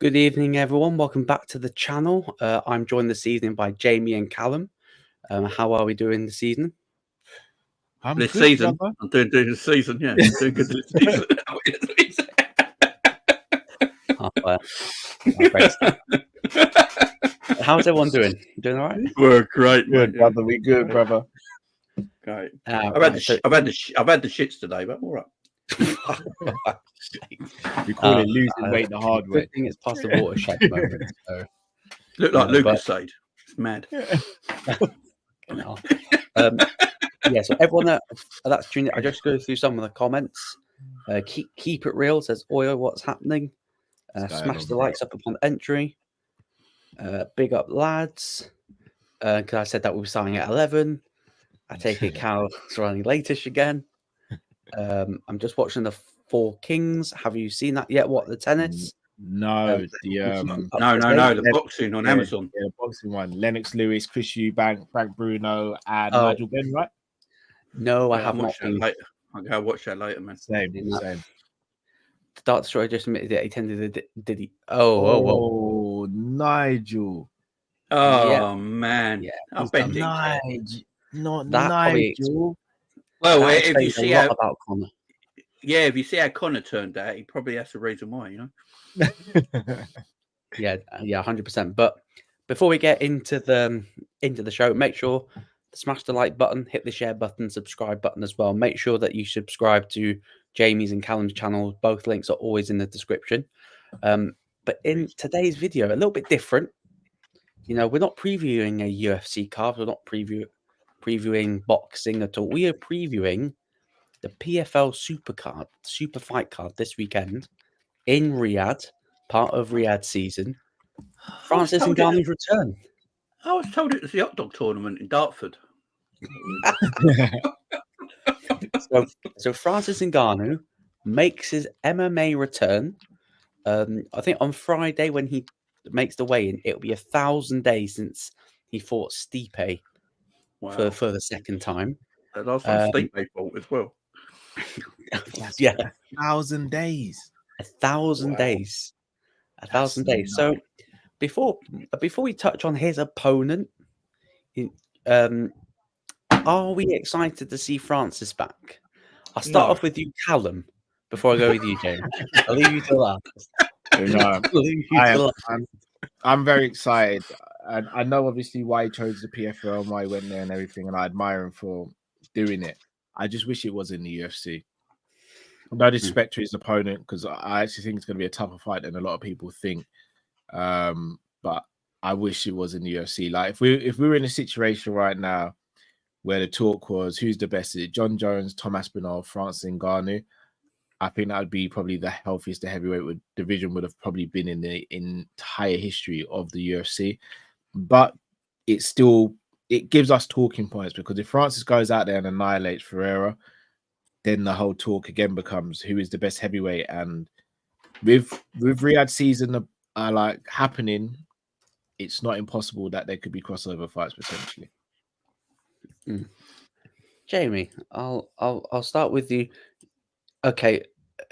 Good evening, everyone. Welcome back to the channel. I'm joined this evening by Jamie and Callum. How are we doing this evening? I'm this good, season. brother. I'm doing the season. Yeah, I'm doing good this season. Oh, well, great stuff. How's everyone doing? Doing all right? We're great, Good, mate, brother. We good, brother. Great. Right, I've had the shits today, but I'm all right. We call it losing weight the hard way. Good thing it's past the watershed moment. So, Look like No, Lucas said. It's mad. you know. Yeah, so everyone that's tuning in, I just go through some of the comments. Keep it real says, Oyo, what's happening? Smash the likes up upon entry. Big up, lads. Because I said that we'll be starting at 11. I take it Cal's running latish again. I'm just watching the Four Kings. Have you seen that yet? What, the tennis? No, No, the boxing on Amazon. Yeah, the boxing one. Lennox Lewis, Chris Eubank, Frank Bruno, and Oh. Nigel Benn, right? No, I Yeah, have I'll not watch that been. later. I'll go watch that later, man. Same. The Dark Destroyer just admitted that he tended to. Did he? Oh. Oh, Nigel. Oh Yeah. man, Yeah, I he's bet done. he cared. Nigel. Not That probably Nigel. Well, That if you explains see a lot how, about Connor. yeah, if you see how Connor turned out, he probably has a reason why, you know. Yeah, 100%. But before we get into the show, make sure to smash the like button, hit the share button, subscribe button as well. Make sure that you subscribe to Jamie's and Callum's channel. Both links are always in the description. But in today's video, a little bit different. You know, we're not previewing a UFC card. We're not previewing boxing at all. We are previewing the PFL Super Fight Card this weekend in Riyadh, part of Riyadh season. Francis Ngannou's return. I was told it was the hot dog tournament in Dartford. So Francis Ngannou makes his MMA return. I think on Friday when he makes the weigh-in, it'll be 1,000 days since he fought Stipe for the second time. The last time Stipe fought as well. Yeah, 1,000 days. 1,000 days. 1,000 days. So before we touch on his opponent, are we excited to see Francis back? I'll start off with you, Callum, before I go with you, James. I'll leave you to last. I'm very excited. I know obviously why he chose the PFL and why he went there and everything, and I admire him for doing it. I just wish it was in the UFC. No disrespect to his opponent, because I actually think it's going to be a tougher fight than a lot of people think. But I wish it was in the UFC. Like if we were in a situation right now where the talk was who's the best, is it John Jones, Tom Aspinall, Francis Ngannou? I think that would be probably the healthiest the heavyweight division would have probably been in the entire history of the UFC. But it gives us talking points, because if Francis goes out there and annihilates Ferreira, then the whole talk again becomes who is the best heavyweight. And with Riyadh season like happening, it's not impossible that there could be crossover fights potentially. Jamie, I'll start with you. Okay,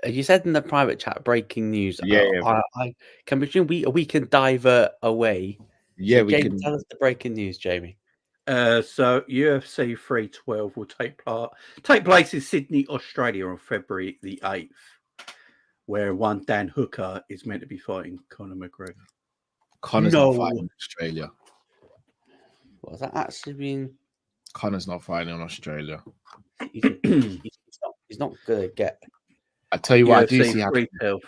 you said in the private chat breaking news. I can presume we can divert away. Yeah, so we Jamie, can tell us the breaking news, Jamie. So UFC 312 will take place in Sydney, Australia on February the 8th, where one Dan Hooker is meant to be fighting Conor McGregor. Conor's not fighting in Australia. Was that actually been? Conor's not fighting in Australia. He's not gonna get. I tell you what, I UFC do see 312,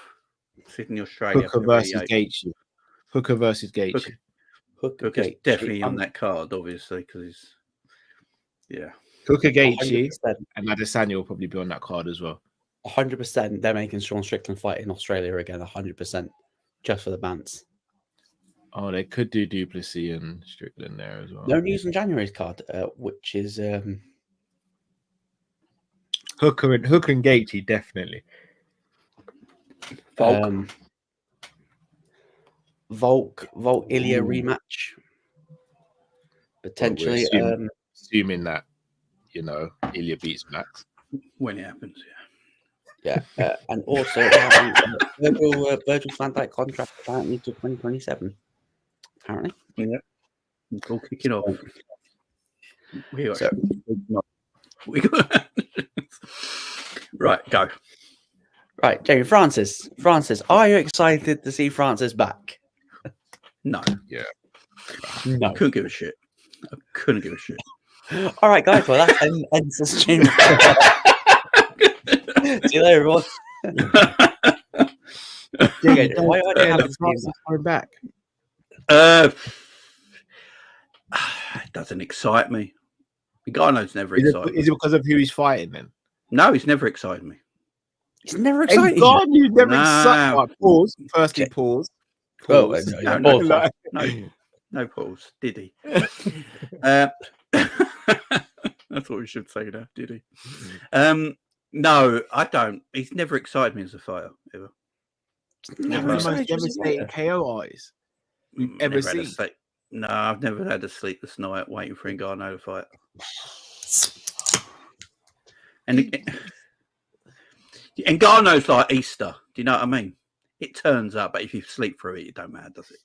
Sydney, Australia. Hooker versus Gaethje. Hooker versus Gaethje. Hooker's definitely on that card, obviously, because he's Hooker, Gaethje, 100%. and Adesanya will probably be on that card as well. 100%. They're making Sean Strickland fight in Australia again. 100%, just for the bants. Oh, they could do Duplessis and Strickland there as well. No news on January's card, which is Hooker and Gaethje definitely. Volk Ilya rematch potentially. Assuming that Ilya beats Max when it happens. Yeah, and also Virgil van Dijk contract apparently to 2027. Apparently, Yeah, it's all kicking off. We got, So- we got right. Go. right, Jamie Francis, are you excited to see Francis back? No, No. couldn't give a shit. I couldn't give a shit. All right, guys. Well, that ends the stream. See you later, everyone. Why are you having Francis coming back? It doesn't excite me. Ngannou's never excited. Is it because of who he's fighting then? No, he's never excited me. It's never exciting. Ngannou never Nah. excited. Right, pause. Firstly, pause. Oh, Pause. No pause. Did he? That's what we should say now. Did he? No, I don't. He's never excited me as a fighter ever. Never the most devastating KO eyes we've ever seen. No, I've never had a sleepless night waiting for Ngannou to fight. And Ngannou's like Easter. Do you know what I mean? It turns up, but if you sleep through it, it don't matter, does it?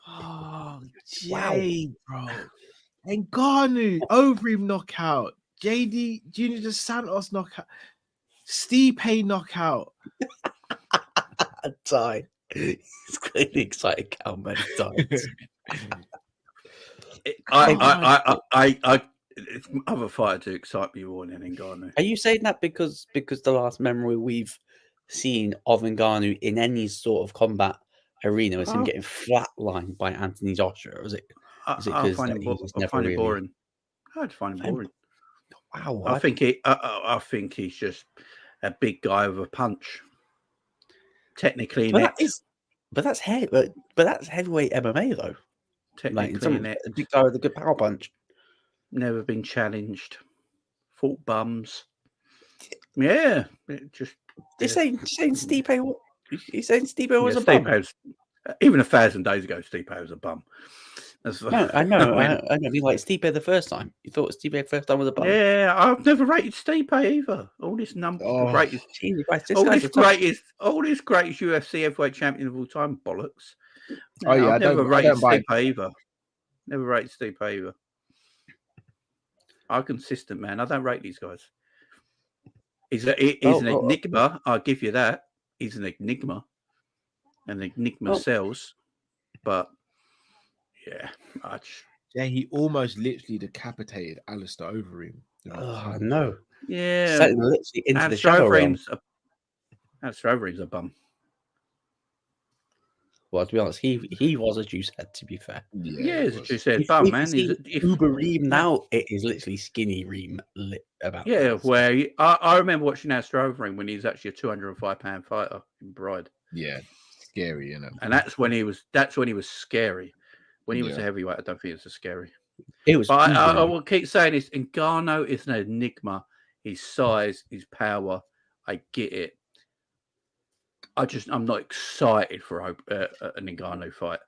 Oh, Jay, bro. Ngannou, Overeem knockout. JD, Junior dos Santos knockout. Stipe knockout. Die. He's clearly excited, Callum, many times. It's other fighter to excite me more than Ngannou. Are you saying that because the last memory we've seen of Ngannou in any sort of combat arena was him getting flatlined by Anthony Joshua? Or is it I find it boring. I'd find it boring. Wow, I think he's just a big guy with a punch. Technically, but that's heavyweight MMA though. Technically, a big guy with a good power punch. Never been challenged. Fought bums. Yeah, just. You're saying Stipe? You're saying Stipe was a Stipe bum? Even 1,000 days ago, Stipe was a bum. No, I know. I mean, like Stipe the first time. You thought Stipe the first time was a bum? Yeah, I've never rated Stipe either. All this greatest UFC heavyweight champion of all time bollocks. No, I've never rated Stipe either. Never rated Stipe either. I'm consistent, man. I don't rate these guys. He's an enigma. I'll give you that. He's an enigma. And the enigma sells. But yeah, he almost literally decapitated Alistair Overeem. Oh no! Yeah, literally into the shadow realm. Alistair Overeem's a bum. Well, to be honest, he was a juice head. To be fair, yeah, as a juice head bum, man. Uber Reem now it is literally skinny Reem lit about. Yeah, where I remember watching Alistair Overeem when he was actually a 205-pound fighter in Bride. Yeah, scary, you know. And that's when he was scary. When he was a heavyweight, I don't think it was so scary. It was. But I will keep saying this: Ngannou is an enigma. His size, his power. I get it. I'm not excited for an Ngannou fight.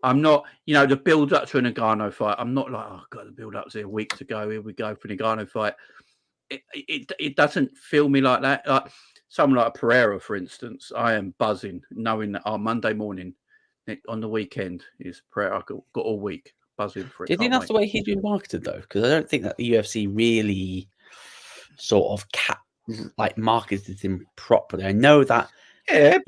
I'm not, the build up to an Ngannou fight. I'm not like, oh god, the build up to a week to go. Here we go for an Ngannou fight. It doesn't feel me like that. Like someone like Ferreira, for instance, I am buzzing knowing that our Monday morning on the weekend is Ferreira. I've got all week buzzing for it. Do you think that's the way he's been marketed though? Because I don't think that the UFC really sort of marketed him properly. I know that they've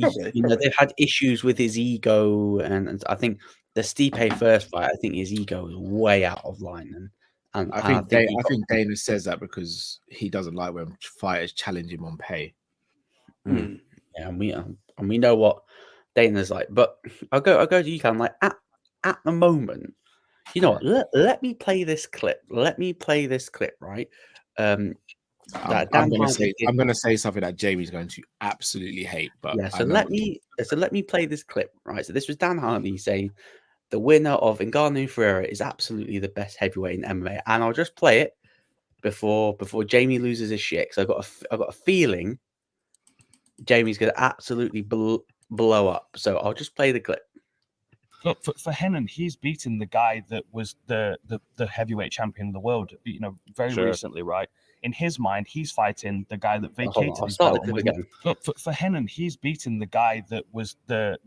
had issues with his ego, and I think the Stipe first fight, I think his ego is way out of line, and I think Dana says that because he doesn't like when fighters challenge him on pay. Yeah, and we know what Dana's like. But I'll go to you, Callum. Like at the moment, you know what? Let me play this clip. Right. I'm going to say something that Jamie's going to absolutely hate, but yeah. So let me play this clip, right? So this was Dan Hardy saying the winner of Ngannou Ferreira is absolutely the best heavyweight in MMA, and I'll just play it before Jamie loses his shit. Because I've got a feeling Jamie's going to absolutely blow up. So I'll just play the clip. Look, for Henan, he's beaten the guy that was the heavyweight champion of the world, very recently, right? In his mind, he's fighting the guy that vacated his belt. Look, for Henan, he's beaten the guy that was the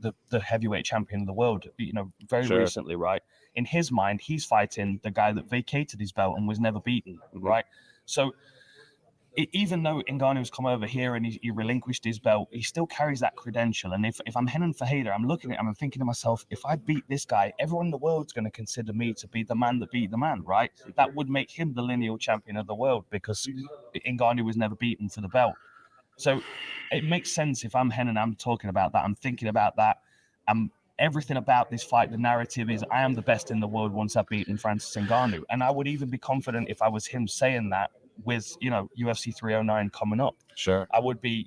heavyweight champion of the world, very recently, right? In his mind, he's fighting the guy that vacated his belt and was never beaten, right? So even though Ngannou's come over here and he relinquished his belt, he still carries that credential. And if I'm Henan Ferreira, I'm looking at him and thinking to myself, if I beat this guy, everyone in the world's going to consider me to be the man that beat the man, right? That would make him the lineal champion of the world because Ngannou was never beaten for the belt. So it makes sense if I'm Henan, I'm talking about that. I'm thinking about that. Everything about this fight, the narrative is I am the best in the world once I've beaten Francis Ngannou. And I would even be confident if I was him saying that with, UFC 309 coming up. Sure. I would be,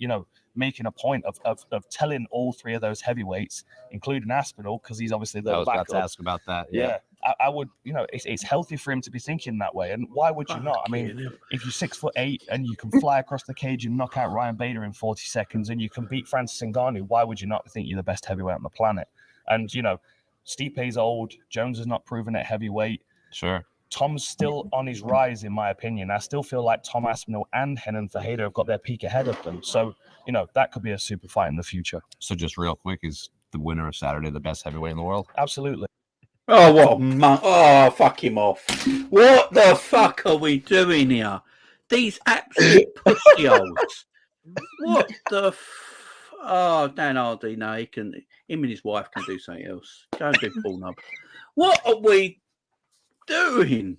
making a point of telling all three of those heavyweights, including Aspinall, because he's obviously the backup. I was about to ask about that. Yeah. I would, it's healthy for him to be thinking that way. And why would you not? I mean, if you're 6'8" and you can fly across the cage and knock out Ryan Bader in 40 seconds and you can beat Francis Ngannou, why would you not think you're the best heavyweight on the planet? And, Stipe's old. Jones has not proven at heavyweight. Sure. Tom's still on his rise, in my opinion. I still feel like Tom Aspinall and Henan Ferreira have got their peak ahead of them. So, that could be a super fight in the future. So just real quick, is the winner of Saturday the best heavyweight in the world? Absolutely. Oh, what? Oh, fuck him off. What the fuck are we doing here? These absolute pussy holes. What the Oh, Dan Hardy, no, him and his wife can do something else. Go and do Pornhub. What are we doing?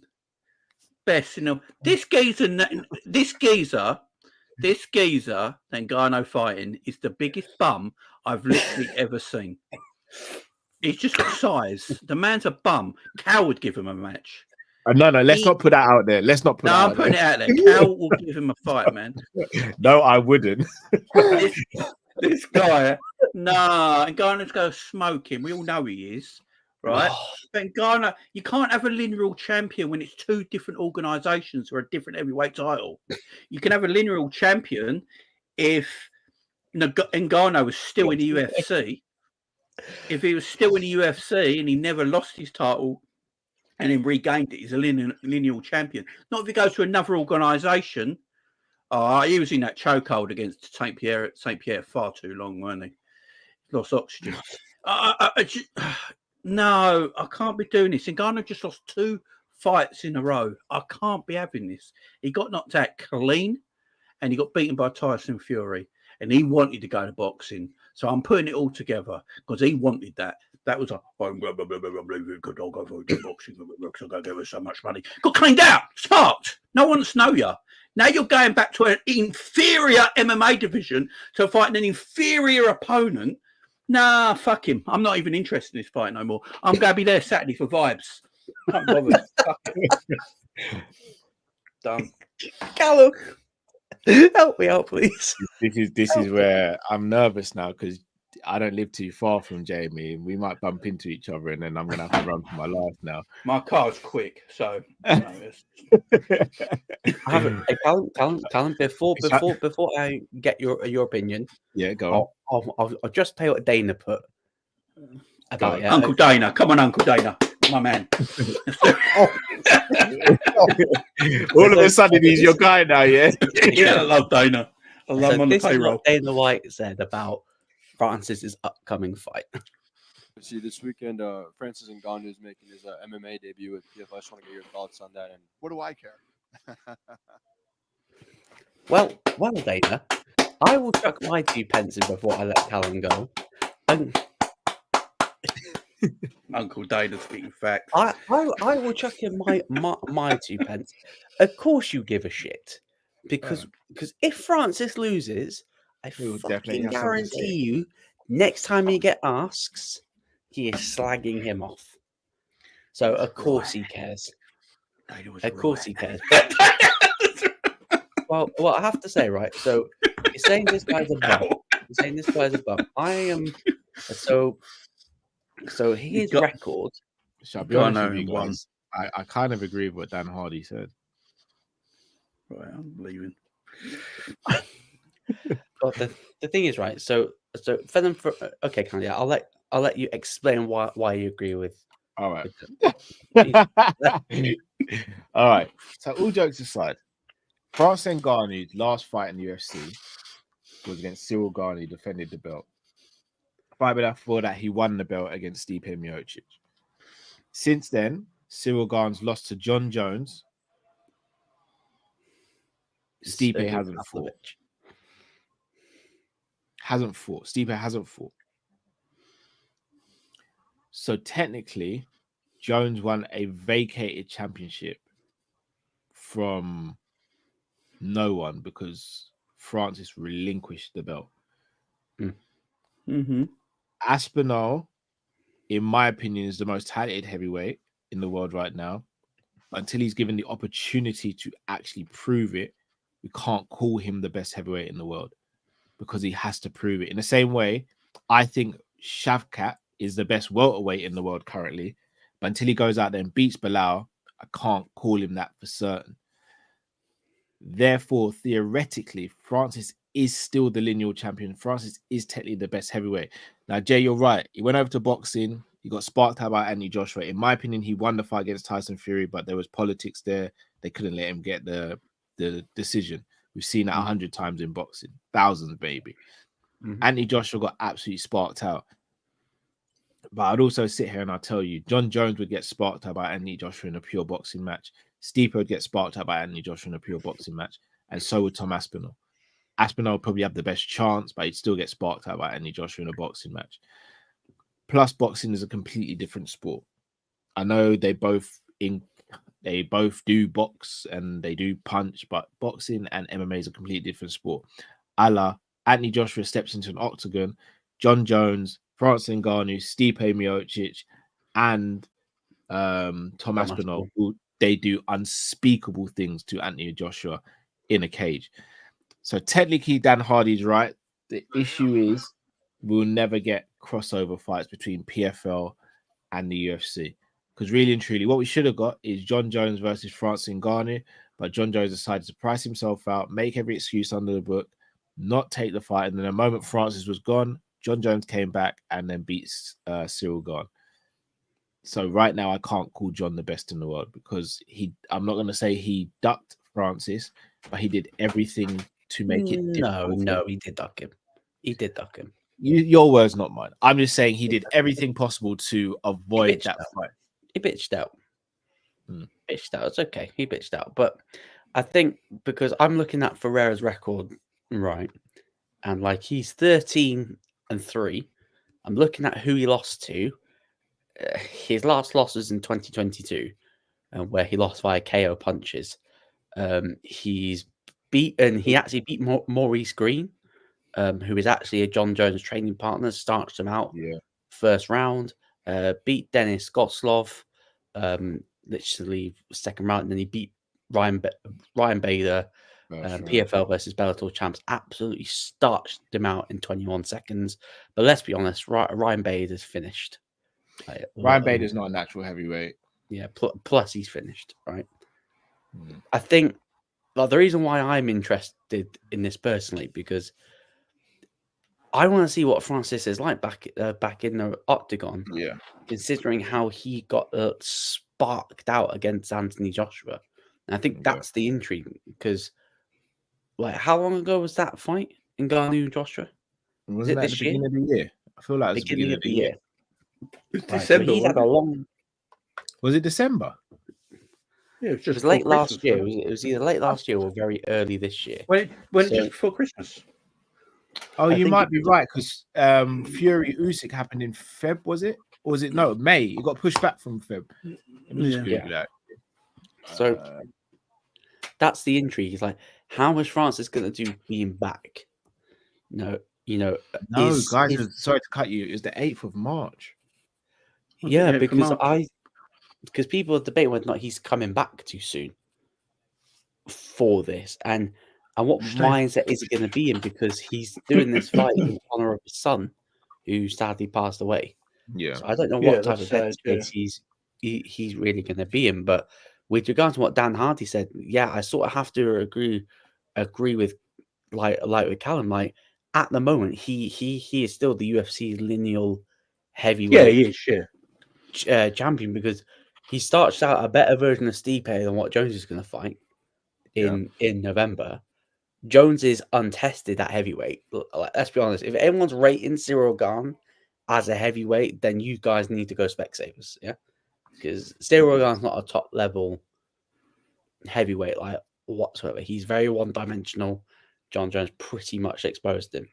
Best in the this geezer, Ngannou fighting is the biggest bum I've literally ever seen. He's just got size. The man's a bum. Cal would give him a match. No, let's not put that out there. Let's not put that out there. No, I'm putting it out there. Cal will give him a fight, man. No, I wouldn't. This guy, nah, Ngannou's going to smoke him. We all know he is, right? But Ngannou, you can't have a lineal champion when it's two different organisations for a different heavyweight title. You can have a lineal champion if Ngannou was still in the UFC. If he was still in the UFC and he never lost his title and then regained it, he's a lineal champion. Not if he goes to another organisation. Oh, he was in that chokehold against St. Pierre far too long, weren't he? Lost oxygen. No, I can't be doing this. Ngannou just lost 2 fights in a row. I can't be having this. He got knocked out clean and he got beaten by Tyson Fury. And he wanted to go to boxing. So I'm putting it all together because he wanted that. That was I'm going to go for boxing because I'm going to give us so much money. Got cleaned out, sparked. No one wants to know you. Now you're going back to an inferior MMA division to fighting an inferior opponent. Nah, fuck him. I'm not even interested in this fight no more. I'm going to be there Saturday for vibes. Can't bother. Done. Callum, help me out, please. This is where I'm nervous now because I don't live too far from Jamie. We might bump into each other, and then I'm gonna have to run for my life now. My car's quick, so. Hey, Callum, before I get your opinion, yeah, go on. I'll just tell you what Dana put about it. Uncle Dana, come on, Uncle Dana, my man. All of a sudden, he's your guy now, yeah. Yeah, I love Dana. I love him on the payroll. Is what Dana White said about Francis's upcoming fight. See, this weekend, Francis Ngannou is making his MMA debut with PFL. I just want to get your thoughts on that. And what do I care? Well, Dana, I will chuck my 2 pence in before I let Callum go. Uncle Dana speaking facts. I will chuck in my 2 pence. Of course, you give a shit because if Francis loses, I fucking guarantee you, next time he get asks, he is slagging him off. So of course he cares. Of course he cares. Well, I have to say, right? So you're saying this guy's a bum. You're saying this guy's a bum. I am. So his record. Shall I be honest with you guys? I kind of agree with what Dan Hardy said. Right, I'm leaving. But the thing is, right? So for them, okay, I'll let I'll let you explain why you agree with. All right. with All right. So all jokes aside, Francis Ngannou's last fight in the UFC was against Cyril Gane, who defended the belt. Fight before that, he won the belt against Stipe Miocic. Since then, Cyril Gane's lost to John Jones. Stipe hasn't fought. Stipe hasn't fought. So technically, Jones won a vacated championship from no one because Francis relinquished the belt. Mm-hmm. Aspinall, in my opinion, is the most talented heavyweight in the world right now. Until he's given the opportunity to actually prove it, we can't call him the best heavyweight in the world because he has to prove it. In the same way, I think Shavkat is the best welterweight in the world currently, but until he goes out there and beats Bilal, I can't call him that for certain. Therefore, theoretically, Francis is still the lineal champion. Francis is technically the best heavyweight. Now, Jay, you're right. He went over to boxing. He got sparked out by Anthony Joshua. In my opinion, he won the fight against Tyson Fury, but there was politics there. They couldn't let him get the decision. We've seen that 100 times in boxing. Thousands, baby. Anthony Joshua got absolutely sparked out. But I'd also sit here and I'll tell you, John Jones would get sparked out by Anthony Joshua in a pure boxing match. Stipe would get sparked out by Anthony Joshua in a pure boxing match. And so would Tom Aspinall. Aspinall would probably have the best chance, but he'd still get sparked out by Anthony Joshua in a boxing match. Plus, boxing is a completely different sport. I know they both do box and they do punch, but boxing and MMA is a completely different sport. Anthony Joshua steps into an octagon, John Jones, Francis Ngannou, Stipe Miocic, and Tom Aspinall, they do unspeakable things to Anthony Joshua in a cage. So technically, Dan Hardy's right. The issue is we'll never get crossover fights between PFL and the UFC. Because really and truly, what we should have got is John Jones versus Francis Ngannou, but John Jones decided to price himself out, make every excuse under the book, not take the fight, and then the moment Francis was gone, John Jones came back and then beats Cyril Gane. So right now, I can't call John the best in the world because I'm not going to say he ducked Francis, but he did everything to make it difficult. No, he did duck him. He did duck him. Your words, not mine. I'm just saying he did everything possible to avoid that fight. He bitched out. Bitched out. It's okay. He bitched out. But I think because I'm looking at Ferreira's record, right, and like he's 13-3. I'm looking at who he lost to. His last loss was in 2022, where he lost via KO punches. He actually beat Maurice Green, who is actually a John Jones training partner, starched him out first round, beat Dennis Goslov, literally second round, and then he beat Ryan Bader, PFL versus Bellator champs, absolutely starched him out in 21 seconds. But let's be honest, Ryan Bader's finished. Ryan Bader's not a natural heavyweight. Yeah, plus he's finished, right? I think the reason why I'm interested in this personally, because I want to see what Francis is like back in the octagon. Yeah, considering how he got sparked out against Anthony Joshua, and I think that's the intrigue. Because, like, how long ago was that fight in Ngannou Joshua? Was it this year? Beginning of the year? I feel like it was beginning of the year. December. He had a long. Was it December? Yeah, it was late last year. It was either late last year or very early this year. When just before Christmas. Oh, you might be right because Fury Usyk happened in Feb, was it? Or was it May? It got pushed back from Feb. Let me just Google that. So that's the intrigue. It's like, how was Francis going to do being back? No, guys. Sorry to cut you. It was the 8th of March. Yeah, because people debate whether or not he's coming back too soon for this, and what mindset is he going to be in? Because he's doing this fight in honor of his son, who sadly passed away. Yeah, so I don't know what type of headspace he's really going to be in. But with regard to what Dan Hardy said, I sort of have to agree with like with Callum. Like at the moment, he is still the UFC lineal heavyweight he is, champion, because he starts out a better version of Stipe than what Jones is going to fight in November. Jones is untested at heavyweight. Let's be honest. If anyone's rating Cyril Gane as a heavyweight, then you guys need to go Specsavers, yeah? Because Cyril Gane's not a top level heavyweight like whatsoever. He's very one-dimensional. John Jones pretty much exposed him.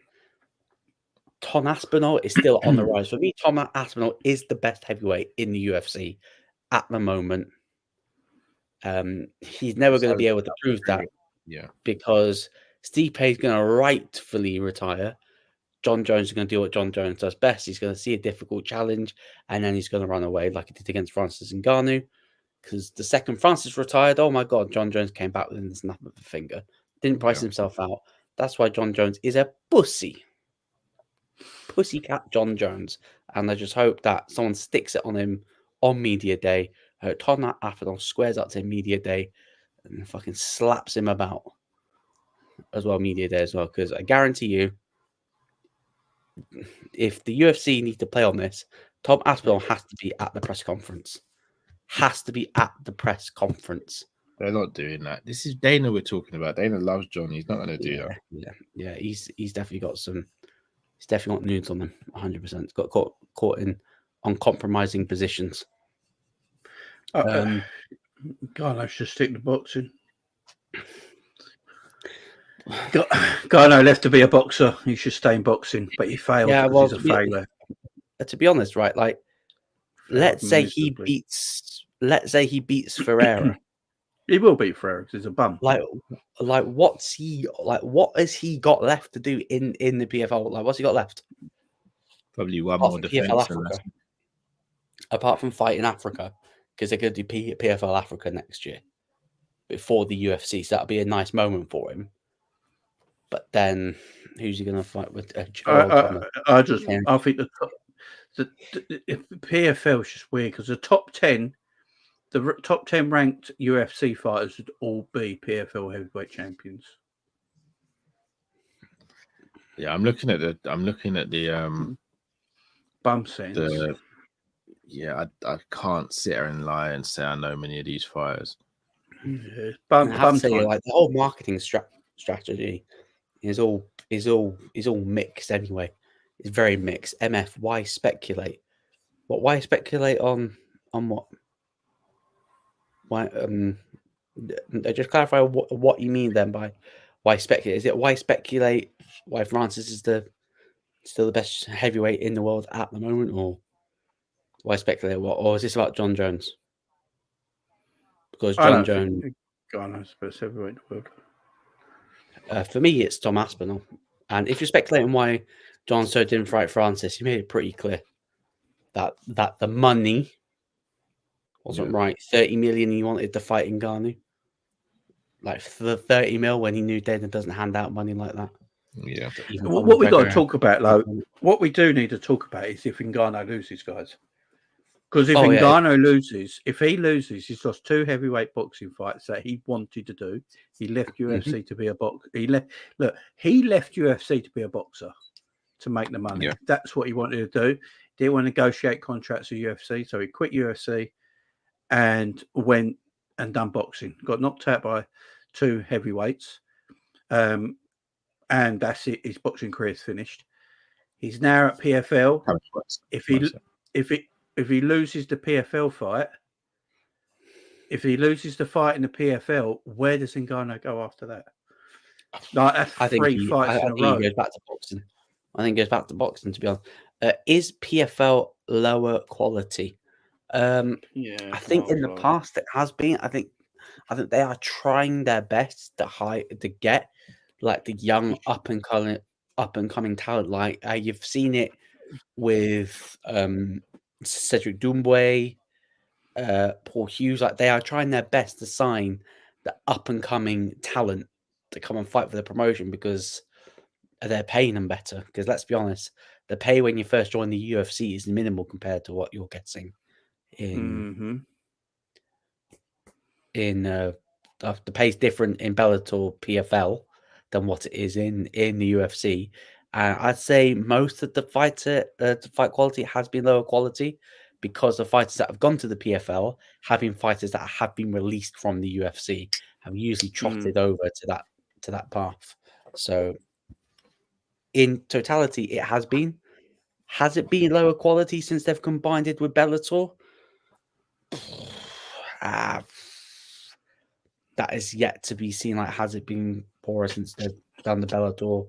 Tom Aspinall is still on the rise. For me, Tom Aspinall is the best heavyweight in the UFC at the moment. He's never going to be able to prove that, because Stipe is going to rightfully retire. John Jones is going to do what John Jones does best. He's going to see a difficult challenge, and then he's going to run away like he did against Francis Ngannou. Because the second Francis retired, oh my God, John Jones came back within the snap of a finger. Didn't price himself out. That's why John Jones is a pussy. Pussycat John Jones. And I just hope that someone sticks it on him on media day. Tom Aspinall squares up to media day and fucking slaps him about as well, media day as well. Because I guarantee you, if the UFC need to play on this, Tom Aspinall has to be at the press conference. Has to be at the press conference. They're not doing that. This is Dana we're talking about. Dana loves John. He's not going to do that. Yeah. He's definitely got some. He's definitely got nudes on them. 100%. Got caught in uncompromising positions. God, I should stick to boxing. Ngannou left to be a boxer. He should stay in boxing, but he failed. Yeah, well, he's a failure. To be honest, right? Like, let's say he beats Ferreira. He will beat Ferreira because he's a bum. Like what has he got left to do in the PFL? Like, what's he got left? Probably one more defense. Apart from fighting Africa, because they're going to do PFL Africa next year before the UFC, so that'll be a nice moment for him. But then, who's he going to fight with? I think the PFL is just weird because the top 10 ranked UFC fighters would all be PFL heavyweight champions. Yeah, I'm looking at the bum sense. I can't sit here and lie and say I know many of these fighters. Yeah, the whole marketing strategy is all mixed anyway. It's very mixed. MF, why speculate? Why speculate on what? Why just clarify what you mean then by why speculate? Is it why speculate why Francis is still the best heavyweight in the world at the moment, or why speculate what? Or is this about John Jones? Because John Jones, Ghana's best heavyweight in the world. For me, it's Tom Aspinall. And if you're speculating why John So didn't fight Francis, he made it pretty clear that the money wasn't right. 30 million he wanted to fight Ngannou. Like for the 30 mil when he knew Dana doesn't hand out money like that. Yeah. What we got to talk about, though, what we do need to talk about is if Ngannou loses, guys. Because if Ngannou loses, if he loses, he's lost 2 heavyweight boxing fights that he wanted to do. He left UFC to be a boxer. He left UFC to be a boxer to make the money. Yeah. That's what he wanted to do. Didn't want to negotiate contracts with UFC, so he quit UFC and went and done boxing. Got knocked out by 2 heavyweights, and that's it. His boxing career is finished. He's now at PFL. If he loses the PFL fight, if he loses the fight in the PFL, where does Ngannou go after that? Like, that's 3 fights in a row. He goes back to boxing. I think he goes back to boxing, to be honest. Is PFL lower quality? I think in the past it has been. I think they are trying their best to get like the young up and coming talent. Like you've seen it with Cedric Doumbé, Paul Hughes. Like they are trying their best to sign the up and coming talent to come and fight for the promotion because they're paying them better. Because let's be honest, the pay when you first join the UFC is minimal compared to what you're getting in the pay's different in Bellator PFL than what it is in the UFC. I'd say most of the fight quality has been lower quality because the fighters that have gone to the PFL have been fighters that have been released from the UFC, have usually trotted over to that path. So, in totality, it has been. Has it been lower quality since they've combined it with Bellator? That is yet to be seen. Like, has it been poorer since they've done the Bellator?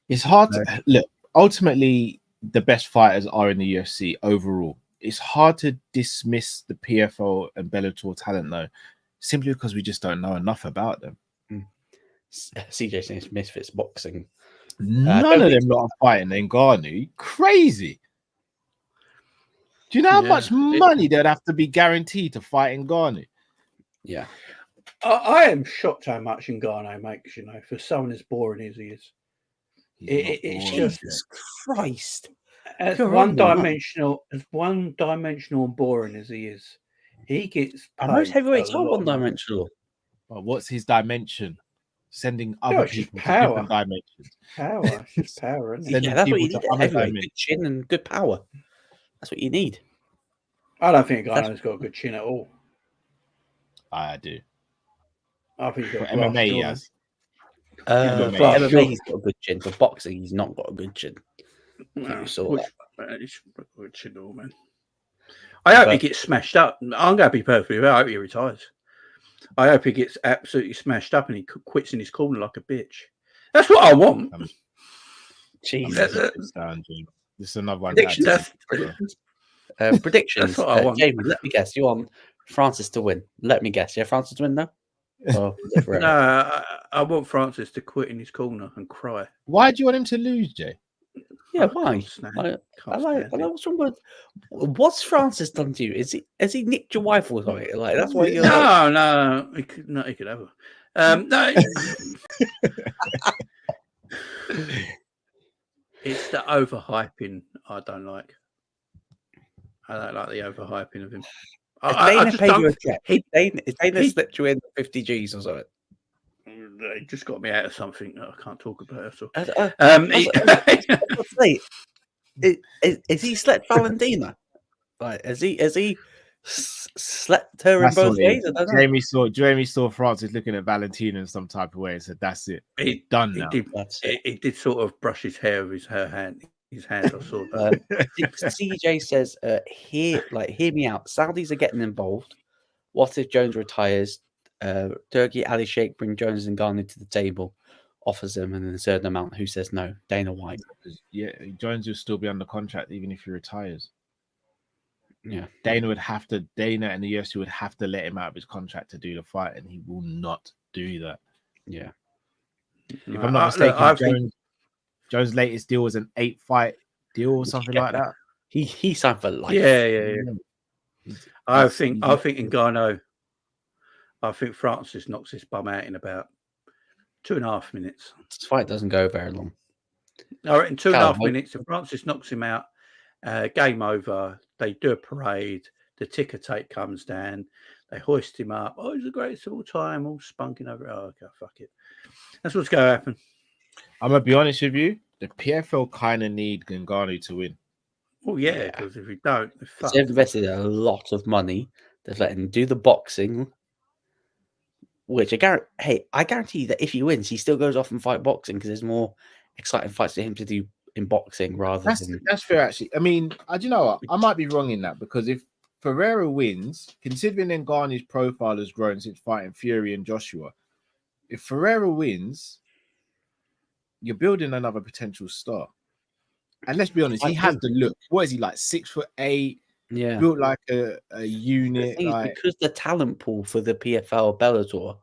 It's hard to look. Ultimately, the best fighters are in the UFC overall. It's hard to dismiss the PFL and Bellator talent, though, simply because we just don't know enough about them. CJ Smith Misfits boxing. None of them lot are fighting in Ngannou. Crazy. Do you know how much money they'd have to be guaranteed to fight in Ngannou? Yeah. I am shocked how much Ngannou makes, for someone as boring as he is. It's just Jesus Christ. as one-dimensional and boring as he is. He gets paid. Most heavyweights are one-dimensional. Well, what's his dimension? Sending other people to different dimensions. Power. It's just power, isn't it? Yeah, that's what you need. Heavyweight, good chin and good power. That's what you need. I don't think Ngannou's got a good chin at all. I do. I think he's got MMA, he has. MMA, he's got a good chin. For boxing, he's not got a good chin. No, he's got a good chin, man. I hope he gets smashed up. I'm going to be perfectly right. I hope he retires. I hope he gets absolutely smashed up and he quits in his corner like a bitch. That's what I want. Jesus. This is another one. Predictions. Predictions. That's what I want. Jamie, let me guess. You want Francis to win? Let me guess. Yeah, Francis to win now? No, I want Francis to quit in his corner and cry. Why do you want him to lose, Jay? Yeah, why? What's wrong with? What's Francis done to you? Has he nicked your wife or something? Like that's why you're. No, he could have her. No, it's the overhyping I don't like. I don't like the overhyping of him. Dana paid you a check. Dana slipped you in 50 G's or something. He just got me out of something that I can't talk about. So. Is he slept Valentina? Like, has he slept her in both ways? Jamie saw Francis looking at Valentina in some type of way and said, "That's it. It's done now." He did sort of brush his hair with her hand. His hand, I saw. CJ says, "Hear me out. Saudis are getting involved. What if Jones retires? Turkey, Ali Sheikh bring Jones and Ngannou to the table, offers them an certain amount. Who says no? Dana White. Yeah, Jones will still be under contract even if he retires. Yeah, Dana and the UFC would have to let him out of his contract to do the fight, and he will not do that. Yeah. If I'm not mistaken, Jones' latest deal was an 8-fight deal or something like that. He signed for life. Yeah. I think Ngannou. I think Francis knocks his bum out in about 2.5 minutes. This fight doesn't go very long. I reckon 2.5 minutes. If Francis knocks him out, game over. They do a parade. The ticker tape comes down. They hoist him up. Oh, he's the greatest of all time. All spunking over it. Oh, okay, fuck it. That's what's going to happen. I'm going to be honest with you. The PFL kind of need Ngannou to win. Oh, yeah, because if we don't, they've invested a lot of money. They've let him do the boxing, which I guarantee that if he wins, he still goes off and fight boxing because there's more exciting fights for him to do in boxing rather than. That's fair, actually. I mean, do you know what? I might be wrong in that because if Ferreira wins, considering Ngannou's profile has grown since fighting Fury and Joshua, if Ferreira wins, you're building another potential star. And let's be honest, he has the look. What is he like? 6'8"? Yeah, built like a unit. Because the talent pool for the PFL Bellator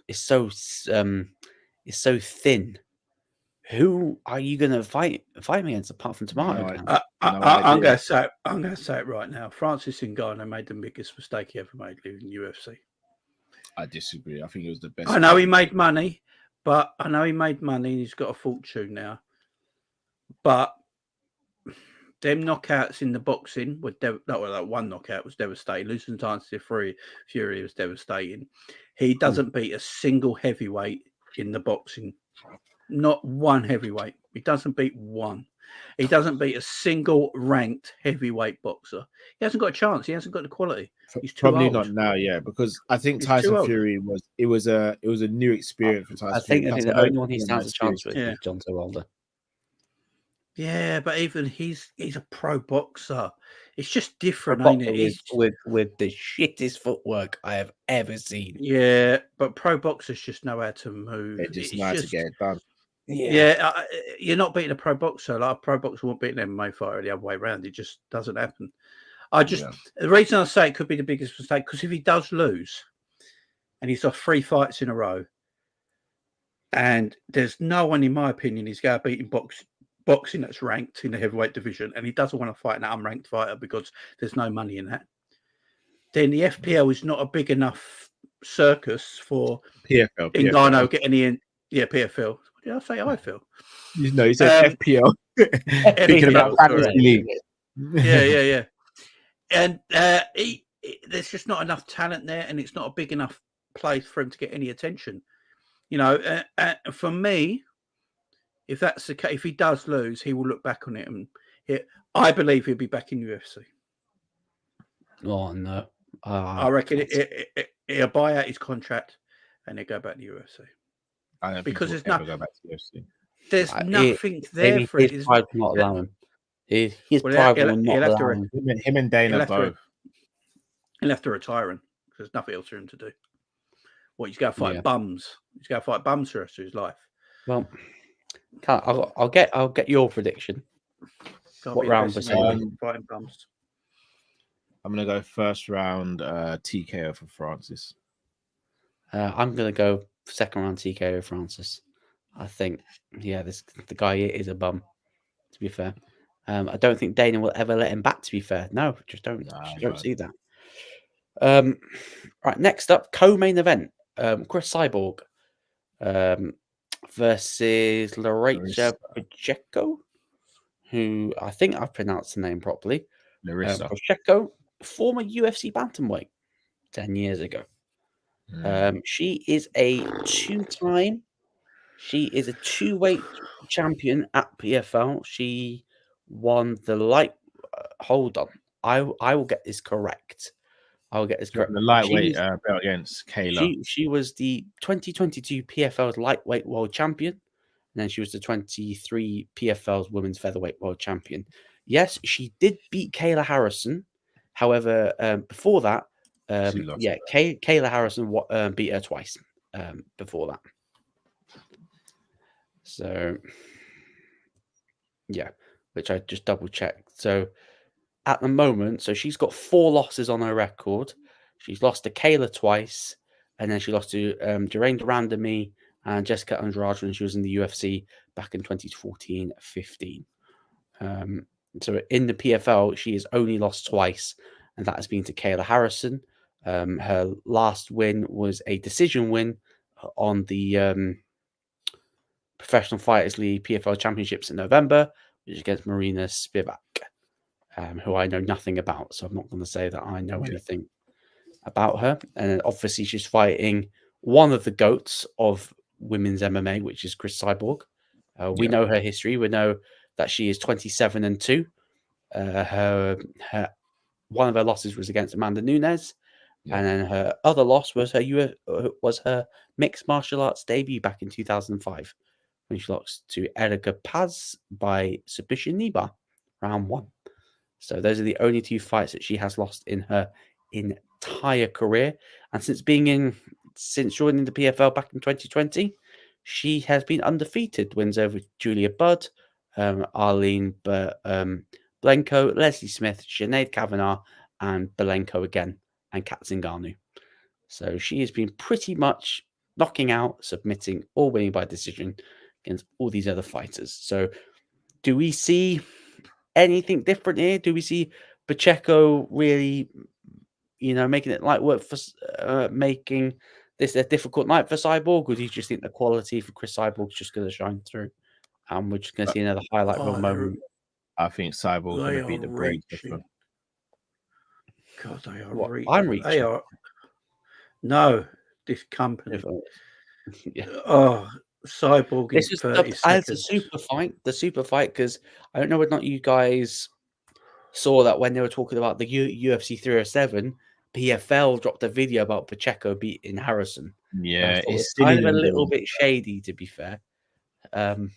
is so thin. Who are you going to fight me against apart from Tomato? I'm going to say it right now. Francis Ngannou made the biggest mistake he ever made leaving UFC. I disagree. I think it was the best. I know he made money, and he's got a fortune now. But them knockouts in the boxing were that one knockout was devastating. Losing time to Fury was devastating. He doesn't beat a single heavyweight in the boxing. Not one heavyweight. He doesn't beat one. He doesn't beat a single ranked heavyweight boxer. He hasn't got a chance. He hasn't got the quality. He's too Probably old. not now, yeah, because I think He's Tyson too old. Fury was a new experience for Tyson. I think Fury. the only one he stands a chance with is John Wilder. Yeah, but even he's a pro boxer. It's just different, ain't it? With the shittest footwork I have ever seen. Yeah, but pro boxers just know how to move. They just know how to get it done. Yeah, you're not beating a pro boxer. Like a pro boxer won't beat an MMA fighter the other way around. It just doesn't happen. The reason I say it could be the biggest mistake, because if he does lose and he's lost 3 fights in a row, and there's no one, in my opinion, he's going to beat in boxing that's ranked in the heavyweight division, and he doesn't want to fight an unranked fighter because there's no money in that, then the FPL is not a big enough circus for PFL. Ngannou getting in. Yeah, PFL. What did I say? IFL. You said FPL. Thinking about fantasy league. Yeah. And there's just not enough talent there, and it's not a big enough place for him to get any attention. You know, for me, if that's the case, if he does lose, he will look back on it, and I believe he'll be back in UFC. Oh no! I reckon he'll buy out his contract, and he'll go back to UFC. Because there's nothing. Go back to UFC. There's nothing there for it. His pride will not allow him. His pride will not allow him. Him and Dana both. He'll have to retire him because there's nothing else for him to do. What, he's going to fight bums? He's going to fight bums for the rest of his life. Well, I'll get your prediction. What round was fighting bums? I'm going to go first round TKO for Francis. I'm going to go second round TKO Francis. I think, the guy is a bum, to be fair. I don't think Dana will ever let him back, to be fair. No, just don't see that. Right, next up, co-main event. Chris Cyborg versus Larissa Pacheco, who I think I've pronounced the name properly. Larissa Pacheco, former UFC bantamweight 10 years ago. She is a two-weight champion at PFL. She won the light. Hold on, I will get this correct. I'll get this correct. The lightweight belt against Kayla. She was the 2022 PFL's lightweight world champion, and then she was the 23 PFL's women's featherweight world champion. Yes, she did beat Kayla Harrison. However, before that, Kayla Harrison beat her twice before that. So, which I just double checked. So, at the moment, she's got 4 losses on her record. She's lost to Kayla twice, and then she lost to Jeraine Durandamy and Jessica Andrade when she was in the UFC back in 2014-15. So in the PFL, she has only lost twice, and that has been to Kayla Harrison. Her last win was a decision win on the Professional Fighters League PFL Championships in November, which is against Marina Spivak. Who I know nothing about, so I'm not going to say that I know anything about her. And then obviously she's fighting one of the GOATs of women's MMA, which is Chris Cyborg. We know her history. We know that she is 27-2. Her one of her losses was against Amanda Nunes, and then her other loss was her mixed martial arts debut back in 2005 when she lost to Erika Paz by submission knee bar, round 1. So those are the only 2 fights that she has lost in her entire career. And since joining the PFL back in 2020, she has been undefeated. Wins over Julia Budd, Arlene Blenko, Leslie Smith, Sinead Kavanagh, and Belenko again, and Kat Ngannou. So she has been pretty much knocking out, submitting, or winning by decision against all these other fighters. So do we see anything different here? Do we see Pacheco really, making it light work for making this a difficult night for Cyborg, or do you just think the quality for Chris Cyborg is just going to shine through, and we're just going to see another highlight reel moment? I think Cyborg's going to beat the brakes. God, they are reaching. I'm reaching. They are. No, this company. Yeah. Oh, Cyborg This in is 30 as seconds. the super fight, because I don't know whether or not you guys saw that when they were talking about the UFC 307, PFL dropped a video about Pacheco beating Harrison. Yeah, It's it's silly kind of a them little doing bit shady, to be fair. ARK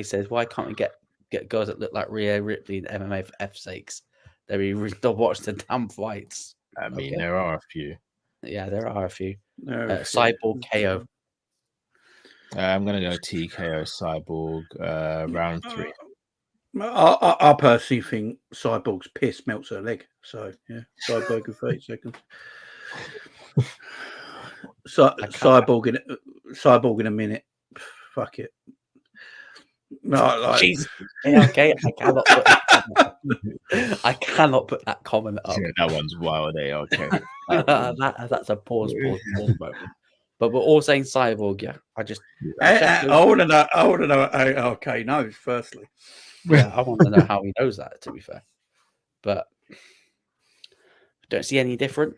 says, why can't we get girls that look like Rhea Ripley in MMA for F's sakes? They don't watch the damn fights. I mean, Okay. there are a few. Yeah, there are a few. There are a few. Cyborg KO. I'm gonna go TKO Cyborg round 3. I personally think Cyborg's piss melts her leg. So yeah, Cyborg in 30 seconds. Cyborg in a minute. Fuck it. No, like Jeez. Okay, I cannot put that comment up. Yeah, that one's wild. Okay. That's a pause moment. But we're all saying Cyborg, yeah. I want to know. I want to know how OK knows. Firstly, yeah, I want to know how he knows that. To be fair, but don't see any different.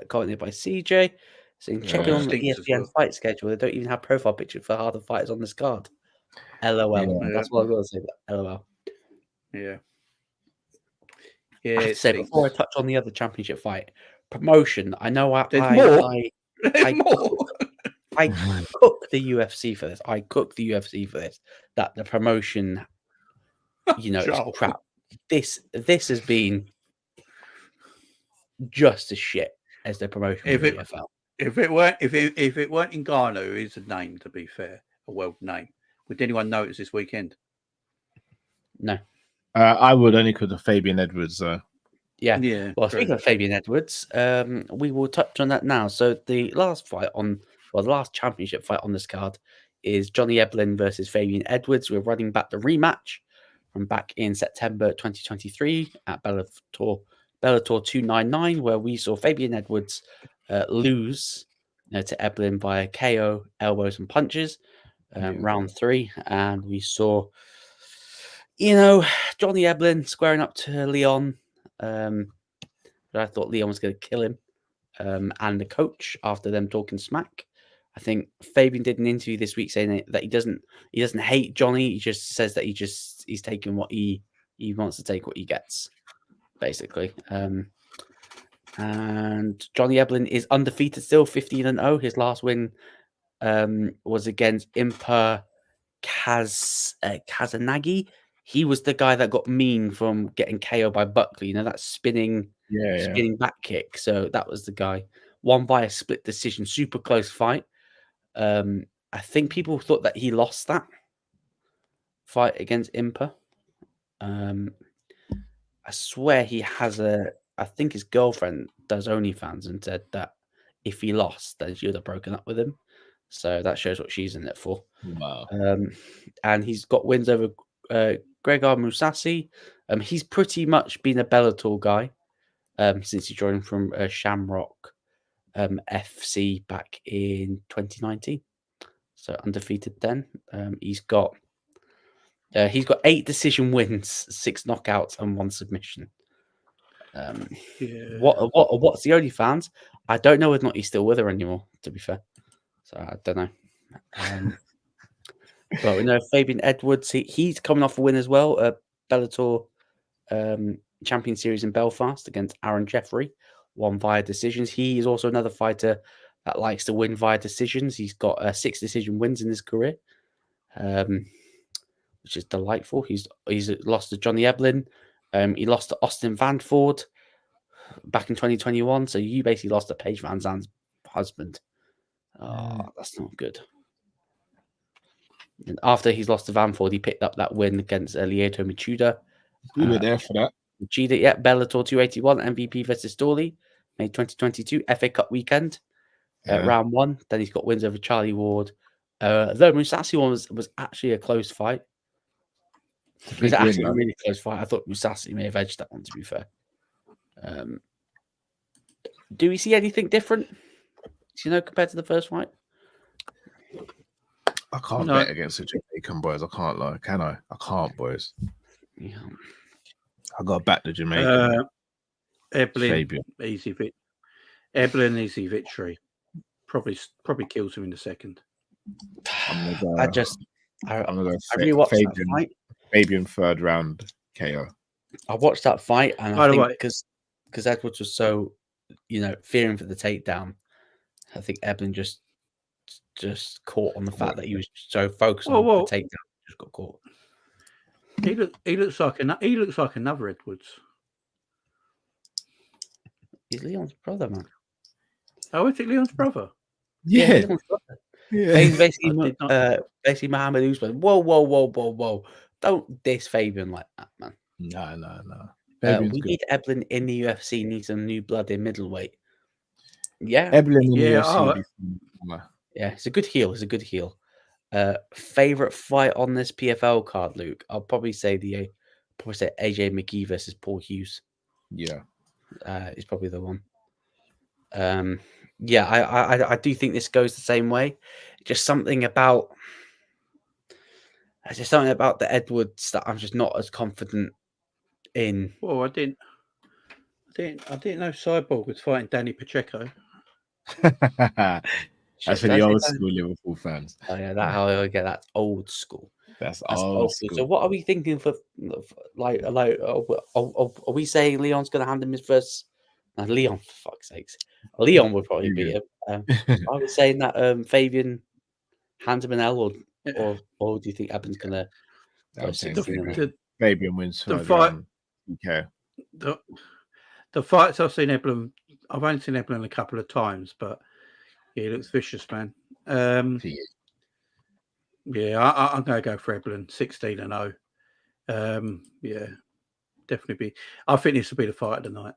Commented by CJ saying checking on the ESPN fight schedule. They don't even have profile pictures for half the fighters on this card. LOL. Yeah. That's what I've got to say. LOL. Yeah. I have to say, before I touch on the other championship fight, promotion. I know I cook the UFC for this. I cook the UFC for this. That the promotion, is crap. This has been just as shit as the promotion of the PFL. If it weren't Ngannou, who is a name, to be fair, a world name, would anyone notice this weekend? No. I would, only because of Fabian Edwards. Yeah. Well, speaking of Fabian Edwards, we will touch on that now. So the last championship fight on this card is Johnny Eblen versus Fabian Edwards. We're running back the rematch from back in September 2023 at Bellator 299, where we saw Fabian Edwards lose to Eblen by KO, elbows and punches, round 3, and we saw Johnny Eblen squaring up to Leon. I thought Leon was going to kill him, and the coach after them talking smack. I think Fabian did an interview this week saying that he doesn't hate Johnny. He just says that he's taking what he wants to take what he gets, basically. And Johnny Eblen is undefeated still, 15-0. His last win was against Impa Kazanagi. He was the guy that got mean from getting KO by Buckley. That spinning back kick. So that was the guy. Won by a split decision. Super close fight. I think people thought that he lost that fight against Impa. I swear he has I think his girlfriend does OnlyFans and said that if he lost, then she would have broken up with him. So that shows what she's in it for. Wow. And he's got wins over Gregor Mousasi. He's pretty much been a Bellator guy since he joined from Shamrock FC back in 2019. So undefeated then. He's got 8 decision wins, 6 knockouts, and 1 submission. What's the OnlyFans? I don't know whether or not he's still with her anymore, to be fair. So I don't know. But we know Fabian Edwards, he's coming off a win as well. Bellator Champion Series in Belfast against Aaron Jeffrey, won via decisions. He is also another fighter that likes to win via decisions. He's got 6 decision wins in his career, which is delightful. He's lost to Johnny Eblen. He lost to Austin Vanford back in 2021. So you basically lost to Paige Van Zandt's husband. That's not good. And after he's lost to Vanford, he picked up that win against Lyoto Machida. We were there for that. Machida, yeah, Bellator 281, MVP versus Storley, May 2022, FA Cup weekend, round 1. Then he's got wins over Charlie Ward. The Mousasi one was actually a close fight. It was actually a really close fight. I thought Mousasi may have edged that one, to be fair. Do we see anything different, compared to the first fight? I can't bet against the Jamaican boys. I can't lie. Can I? I can't, boys. Yeah. I got to back the Jamaican. Eblen, easy Eblen easy victory. Probably kills him in the second. I'm I gonna go really watched that fight. Fabian third round KO. I watched that fight, and By I the think way- because Edwards was so, fearing for the takedown, I think Eblen just caught on the fact that he was so focused on the takedown, just got caught. He looks like another Edwards. He's Leon's brother, man. Oh, is it Leon's brother? Yeah. Leon's brother. Yeah. He's basically Muhammad Usman. Whoa! Don't diss Fabian like that, man. No. We need Eblen in the UFC. Need some new blood in middleweight. Yeah, Eblen in the UFC. Yeah, it's a good heel. Favorite fight on this PFL card, Luke? I'll probably say AJ McGee versus Paul Hughes. Yeah, is probably the one. Yeah, I do think this goes the same way. Just something about the Edwards that I'm just not as confident in. Well, I didn't know Cyborg was fighting Danny Pacheco. That's for the old school Liverpool fans. Oh yeah, that's old school. That's old school. So what are we thinking for like? Are we saying Leon's going to hand him his first? No, Leon, for fuck's sakes, Leon would probably beat him. I was saying that Fabian hands him an L, or do you think Eblen's going to go 16? Fabian wins the fight. Okay. The fights I've seen Eblen, I've only seen Eblen a couple of times, but he looks vicious, man. Yeah, I'm going to go for Eblen, 16-0. Yeah, definitely be. I think this will be the fight of the night.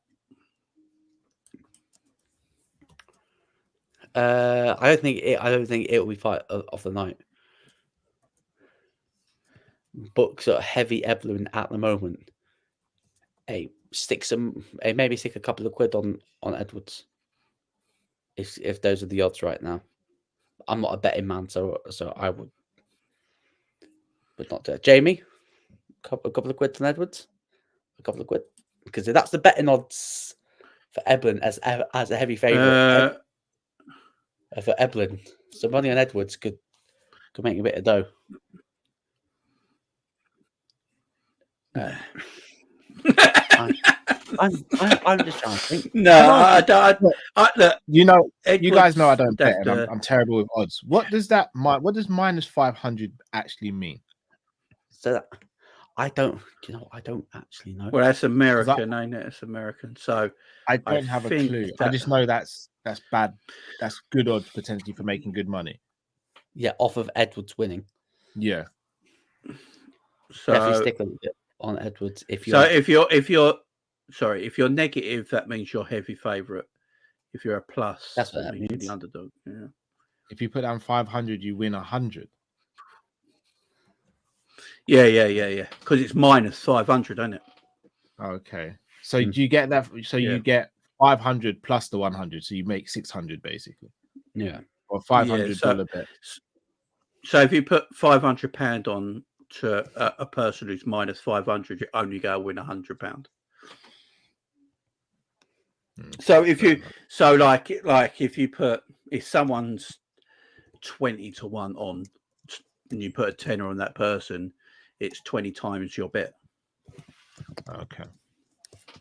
I don't think it will be fight of the night. Books are heavy Eblen at the moment. Hey, maybe stick a couple of quid on Edwards. If those are the odds right now. I'm not a betting man, so I would not do it. Jamie, a couple of quid on Edwards, a couple of quid, because that's the betting odds for Eblen as a heavy favourite for Eblen. So money on Edwards could make a bit of dough. I'm just trying to think. No, I don't. Look, you guys know I don't bet. I'm terrible with odds. What does minus 500 actually mean? So I don't actually know. Well, that's American, ain't it? It's American. So I don't have a clue. I just know that's bad. That's good odds potentially for making good money. Yeah, off of Edwards winning. Yeah. So definitely stick with it on Edwards. If you're negative, that means you're heavy favourite. If you're a plus, that's what that means. You're the underdog. Yeah. If you put down 500, you win 100. Yeah. Because it's minus 500, isn't it? Okay. So do you get that? So you get 500 plus the 100, so you make 600 basically. Yeah. Or $500 bet. So if you put £500 on to a person who's minus 500, you only go win £100. So if someone's 20-1 on, and you put a tenner on that person, it's 20 times your bet. Okay.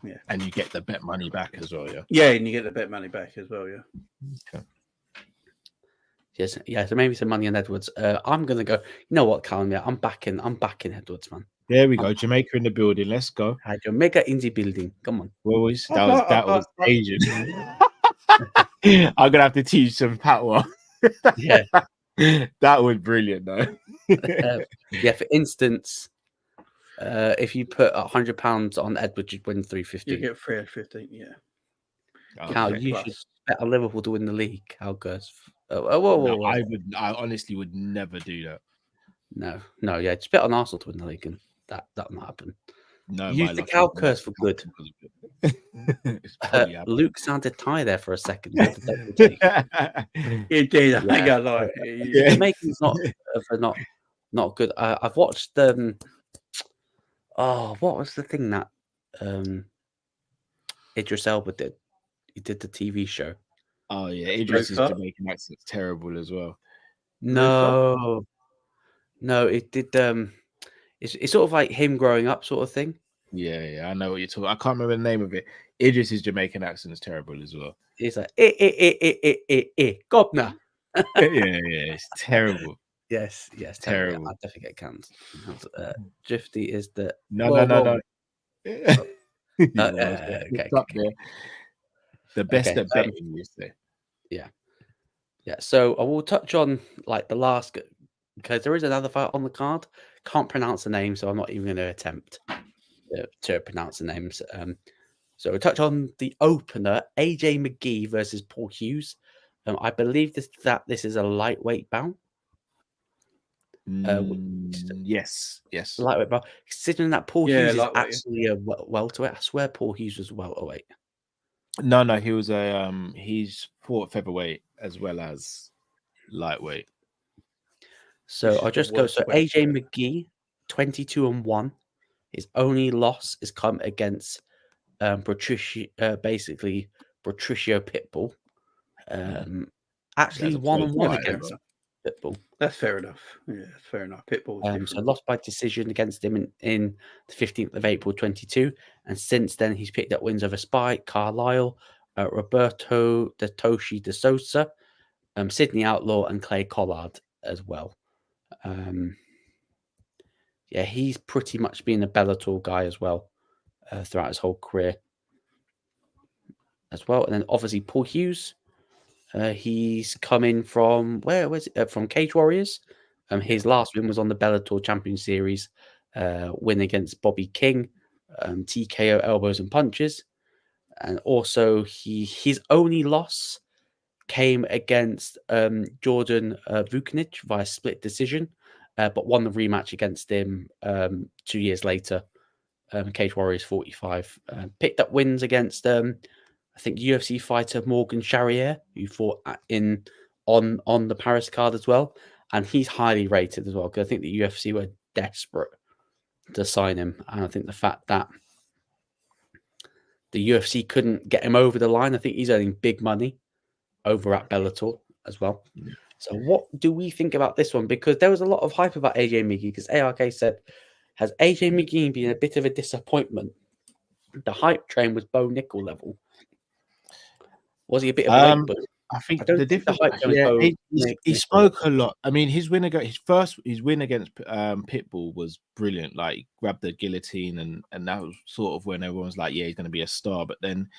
Yeah. And you get the bet money back as well, yeah. Yeah, and you get the bet money back as well, yeah. Okay. Yes, yeah. So maybe some money on Edwards. I'm gonna go. You know what, Callum? Yeah, I'm backing Edwards, man. There we go. Jamaica in the building. Let's go. Jamaica in the building. Come on. Well, that was Asian. I'm gonna have to teach some patois. Yeah. That was brilliant, though. Yeah. For instance, if you put £100 on Edwards, you'd win 350. You get 350. Yeah. Cal, you should bet on Liverpool to win the league. Cal goes. Whoa. I honestly would never do that. No, yeah, just bet on Arsenal to win the league, and that won't happen. No, use the Cal curse for good. Luke sounded tired there for a second. He did. I think I like it. Jamaicans not good. I've watched what was the thing that Idris Elba did? He did the TV show. Oh yeah, Idris's Rosa. Jamaican accent's terrible as well. No, it did. It's sort of like him growing up, sort of thing. Yeah, I know what you're talking. I can't remember the name of it. Idris's Jamaican accent is terrible as well. It's like gobna. yeah, it's terrible. Yes, terrible. I definitely get canned. Drifty is the No. Okay. The best at betting, you say. Yeah. So I will touch on like the last, because there is another fight on the card. Can't pronounce the name, so I'm not even going to attempt to pronounce the names. So we'll touch on the opener, AJ McGee versus Paul Hughes. I believe that this is a lightweight bout. Yes. Lightweight bout. Considering that Paul Hughes is lightweight, actually a welterweight. I swear Paul Hughes was welterweight. No, he was he's fought featherweight as well as lightweight. So I'll just go. So AJ McGee, 22-1. His only loss is come against Patricio Pitbull. Actually, 1-1 against Pitbull. That's fair enough. Yeah, that's fair enough. Pitbull. So lost by decision against him in the 15th of April 22, and since then he's picked up wins over Spike, Carlisle, Roberto Toshi de Sosa, Sydney Outlaw, and Clay Collard as well. Yeah, he's pretty much been a Bellator guy as well throughout his whole career as well. And then obviously Paul Hughes, he's coming from from Cage Warriors. His last win was on the Bellator Champion Series, win against Bobby King, TKO elbows and punches, and also his only loss came against Jordan Vucinic via split decision, but won the rematch against him 2 years later. Cage Warriors 45. Picked up wins against I think UFC fighter Morgan Charrier, who fought on the Paris card as well, and he's highly rated as well because I think the UFC were desperate to sign him, and I think the fact that the UFC couldn't get him over the line, I think he's earning big money over at Bellator as well. So what do we think about this one? Because there was a lot of hype about AJ McGee, because ARK said, has AJ McGee been a bit of a disappointment? The hype train was Bo Nickel level. Was he a bit of a late boost? I think the difference. He spoke a lot. I mean, his win against Pitbull was brilliant. Like, he grabbed the guillotine, and that was sort of when everyone was like, "Yeah, he's going to be a star." But then,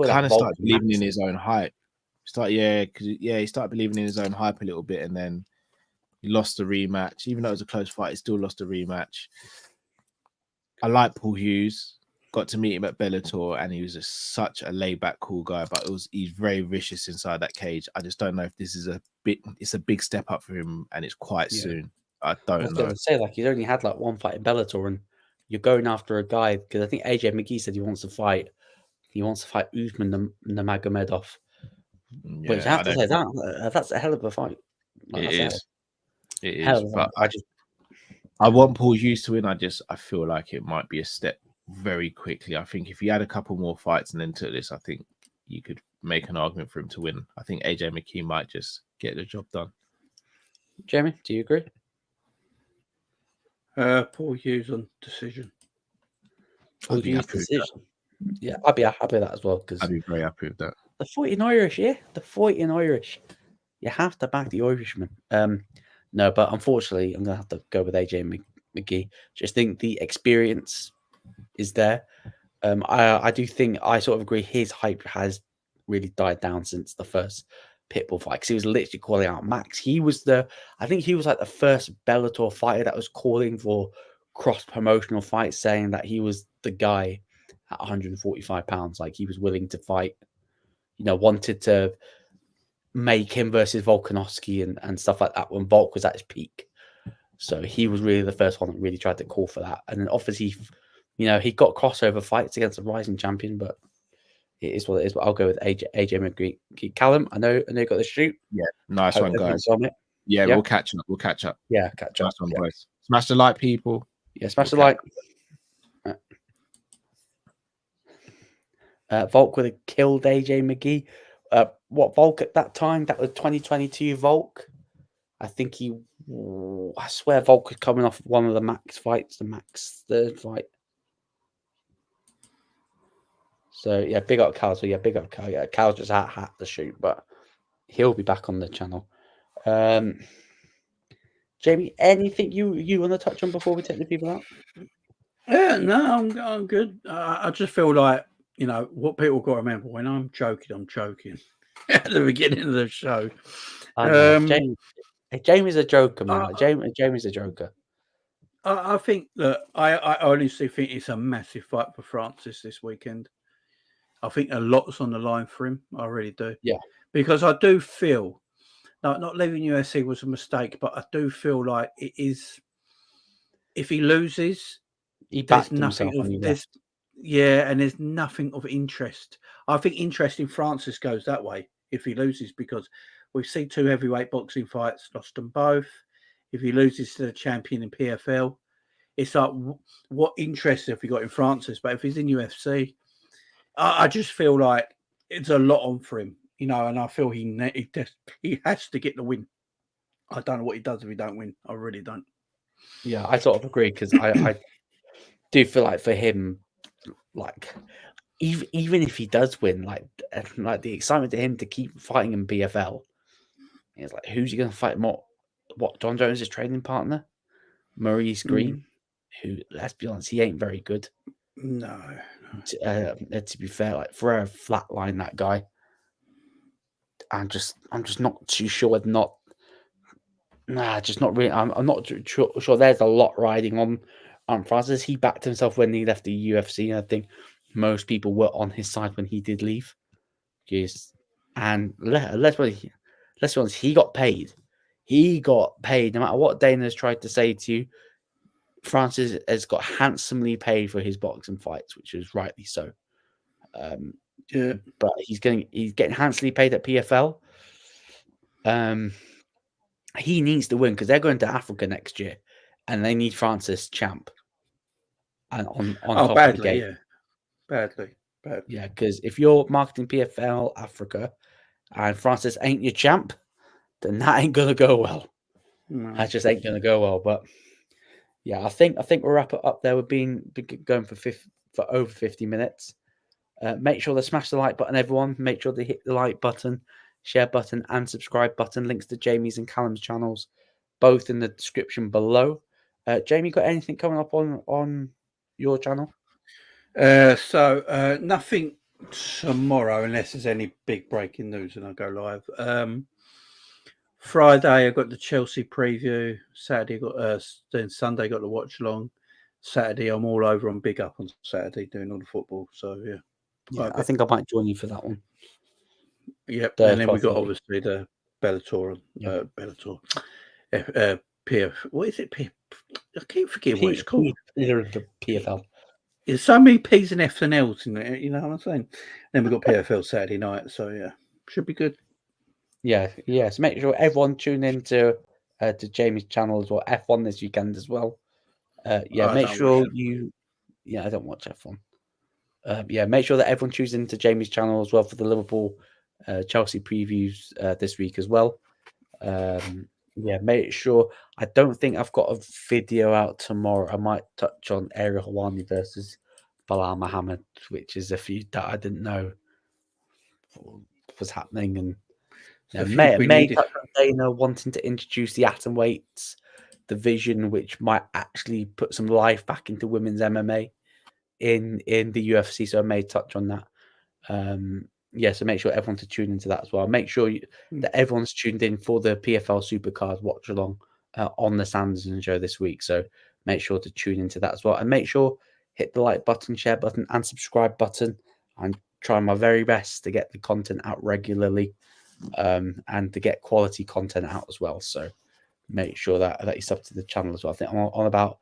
kind of started believing in his own hype. He started believing in his own hype a little bit, and then he lost the rematch. Even though it was a close fight, he still lost the rematch. I like Paul Hughes. Got to meet him at Bellator, and he was such a laid-back, cool guy. But he's very vicious inside that cage. I just don't know if this is it's a big step up for him, and it's quite soon. I don't know. I was going to say, like, he's only had like one fight in Bellator, and you're going after a guy, because I think AJ McGee said he wants to fight Usman Nurmagomedov. Which I have to say that's a hell of a fight. It is. But I want Paul Hughes to win. I feel like it might be a step very quickly. I think if he had a couple more fights and then took this, I think you could make an argument for him to win. I think AJ McGee might just get the job done. Jamie, do you agree? Paul Hughes on decision. Paul Hughes decision. Yeah, I'd be happy with that as well, because I'd be very happy with that. The fighting Irish, yeah, the fighting Irish. You have to back the Irishman. No, but unfortunately, I'm gonna have to go with AJ McGee. Just think the experience is there. I do think I sort of agree. His hype has really died down since the first Pitbull fight, because he was literally calling out Max. I think he was like the first Bellator fighter that was calling for cross promotional fights, saying that he was the guy at 145 pounds. Like, he was willing to fight. Wanted to make him versus Volkanovski and stuff like that when Volk was at his peak. So he was really the first one that really tried to call for that. And then obviously, he got crossover fights against a rising champion, but it is what it is. But I'll go with AJ McGee. Callum, I know you got the shoot. Yeah, nice one, guys. Yeah, we'll catch up. Yeah, catch up. Nice one, boys. Smash the like, people. Yeah, smash the like. Volk would have killed AJ McGee. what Volk at that time? That was 2022 Volk. I think I swear Volk was coming off one of the Max fights, the Max third fight. So yeah, big up Cal. So yeah, big up Cal. Yeah, Cal just had to shoot, but he'll be back on the channel. Jamie, anything you want to touch on before we take the people out? No, I'm good. I just feel like, you know, what people got to remember, when I'm joking at the beginning of the show. Jamie's a joker, man. Jamie's a joker. I think that I honestly think it's a massive fight for Francis this weekend. I think a lot's on the line for him. I really do. Yeah. Because I do feel, not leaving UFC was a mistake, but I do feel like it is, if he loses, there's nothing of this. Yeah, and there's nothing of interest. I think interest in Francis goes that way if he loses, because we've seen 2 heavyweight boxing fights, lost them both. If he loses to the champion in PFL, it's like, what interest have we got in Francis? But if he's in UFC, I just feel like it's a lot on for him, you know, and I feel he has to get the win. I don't know what he does if he don't win. I really don't. Yeah, I sort of agree, because I do feel like for him, like even if he does win, like the excitement to him to keep fighting in PFL, it's like, who's he going to fight more? What, John Jones' training partner, Maurice Green, who, let's be honest, he ain't very good. No. To be fair, like Ferreira flatline that guy. I'm just not too sure whether not. Just not really. I'm not sure. There's a lot riding on Francis. He backed himself when he left the UFC, and I think most people were on his side when he did leave. Yes, and let's be honest, he got paid. He got paid. No matter what Dana's tried to say to you, Francis has got handsomely paid for his boxing fights, which is rightly so. Yeah, but he's getting handsomely paid at PFL. He needs to win, because they're going to Africa next year, and they need Francis champ. And on top badly, of the game, yeah, badly. Yeah, because if you're marketing PFL Africa and Francis ain't your champ, then that ain't gonna go well. No. That just ain't gonna go well. But yeah, I think we'll wrap it up there. We've been going for over 50 minutes. Make sure to smash the like button, everyone. Make sure to hit the like button, share button, and subscribe button. Links to Jamie's and Callum's channels, both in the description below. Jamie, got anything coming up on your channel? So nothing tomorrow, unless there's any big breaking news and I go live. Friday I got the Chelsea preview. Saturday got then Sunday got the watch along. Saturday I'm all over on Big Up on Saturday doing all the football. So yeah, I think I might join you for that one. Yep, and then we got obviously the Bellator, PF. What is it? I keep forgetting what it's called. The PFL. There's so many P's and F's and L's in there, you know what I'm saying? Then we've got PFL Saturday night, so yeah, should be good. Yeah. So make sure everyone tune in to Jamie's channel as well. F1 this weekend as well. Make sure you. Yeah, I don't watch F1. Make sure that everyone tunes into Jamie's channel as well for the Liverpool Chelsea previews this week as well. Make sure. I don't think I've got a video out tomorrow. I might touch on Ariel Helwani versus Bilal Muhammad, which is a feud that I didn't know was happening, and may touch on Dana wanting to introduce the atomweights division, which might actually put some life back into women's MMA in the UFC. So I may touch on that. So make sure everyone to tune into that as well. Make sure that everyone's tuned in for the PFL SUPERCARD watch along on the Sanderson Show this week. So make sure to tune into that as well. And make sure hit the like button, share button, and subscribe button. I'm trying my very best to get the content out regularly and to get quality content out as well. So make sure that you sub to the channel as well. I think I'm on about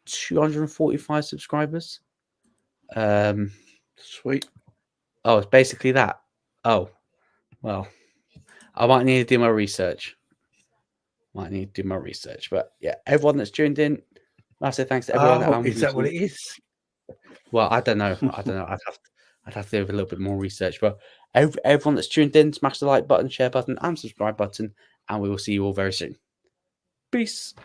245 subscribers. Sweet. Oh, it's basically that. Oh, well, I might need to do my research. But yeah, everyone that's tuned in, I say thanks to everyone. Is that what it is? Well, I don't know. I'd I'd have to do a little bit more research. But everyone that's tuned in, smash the like button, share button, and subscribe button. And we will see you all very soon. Peace.